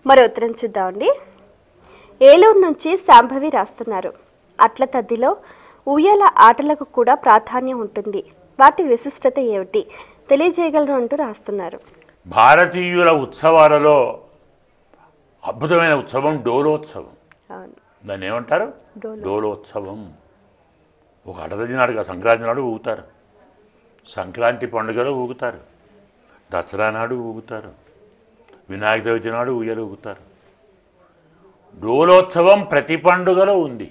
మరో ఉత్తరం చూద్దామండి. ఏలూరు నుంచి శాంభవి రాస్తున్నారు. అట్ల తద్దిలో ఉయ్యాల ఆటలకు కూడా ప్రాధాన్యం ఉంటుంది. వాటి విశిష్టత ఏమిటి తెలియజేయగలరు అంటూ రాస్తున్నారు. భారతీయుల ఉత్సవాలలో అద్భుతమైన ఉత్సవం డోలోత్సవం. దాన్ని ఏమంటారు? డోలోత్సవం. ఒక అటదది నాడు సంక్రాంతి నాడు ఊగుతారు, సంక్రాంతి పండుగలో ఊగుతారు, దసరా నాడు ఊగుతారు, వినాయక చవితి నాడు ఉయ్యలు ఊగుతారు. డోలోత్సవం ప్రతి పండుగలో ఉంది.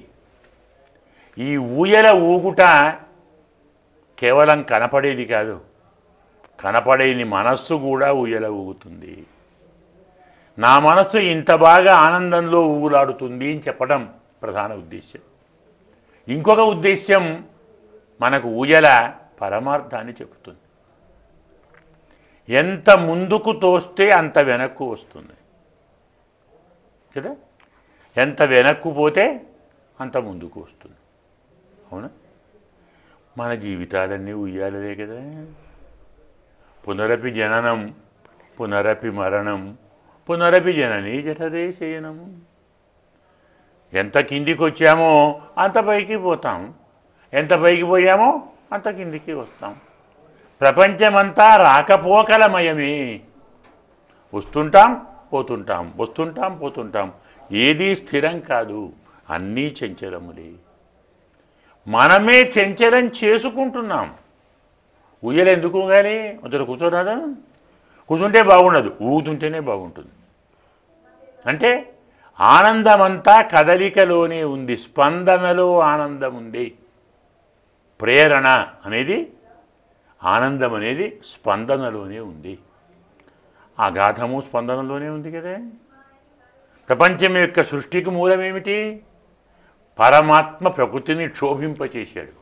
ఈ ఊయల ఊగుట కేవలం కనపడేది కాదు, కనపడేని మనస్సు కూడా ఊయల ఊగుతుంది. నా మనస్సు ఇంత బాగా ఆనందంలో ఊగులాడుతుంది అని చెప్పడం ప్రధాన ఉద్దేశ్యం. ఇంకొక ఉద్దేశ్యం, మనకు ఊయల పరమార్థాన్ని చెబుతుంది. ఎంత ముందుకు తోస్తే అంత వెనక్కు వస్తుంది కదా, ఎంత వెనక్కు పోతే అంత ముందుకు వస్తుంది. అవునా? మన జీవితాలన్నీ ఉయ్యాలలే కదా. పునరపి జననం పునరపి మరణం పునరపి జననీ జఠరే శయనము. ఎంత కిందికి వచ్చామో అంత పైకి పోతాం, ఎంత పైకి పోయామో అంత కిందికి వస్తాం. ప్రపంచమంతా రాకపోకలమయమే. వస్తుంటాం పోతుంటాం, వస్తుంటాం పోతుంటాం. ఏదీ స్థిరం కాదు, అన్నీ చంచలములే. మనమే చంచలం చేసుకుంటున్నాం. ఉయ్యలు ఎందుకు కానీ అతను కూర్చోరాదా? కూర్చుంటే బాగుండదు, ఊగుతుంటేనే బాగుంటుంది. అంటే ఆనందమంతా కదలికలోనే ఉంది, స్పందనలో ఆనందం ఉంది. ప్రేరణ అనేది, ఆనందం అనేది స్పందనలోనే ఉంది. అగాధము స్పందనలోనే ఉంది కదా. ప్రపంచం యొక్క సృష్టికి మూలమేమిటి? పరమాత్మ ప్రకృతిని క్షోభింపచేశాడు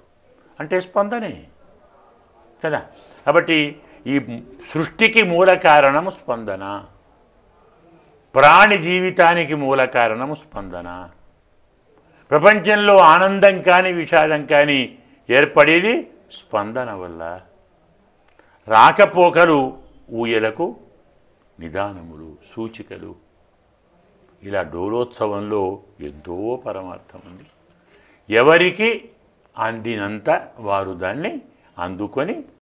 అంటే స్పందనే కదా. కాబట్టి ఈ సృష్టికి మూల కారణము స్పందన, ప్రాణి జీవితానికి మూల కారణము స్పందన. ప్రపంచంలో ఆనందం కానీ విషాదం కానీ ఏర్పడేది స్పందన వల్ల. రాకపోకలు ఊయలకు నిదానములు, సూచికలు. ఇలా డోలోత్సవంలో ఎంతో పరమార్థం ఉంది. ఎవరికి అందినంత వారు దాన్ని అందుకొని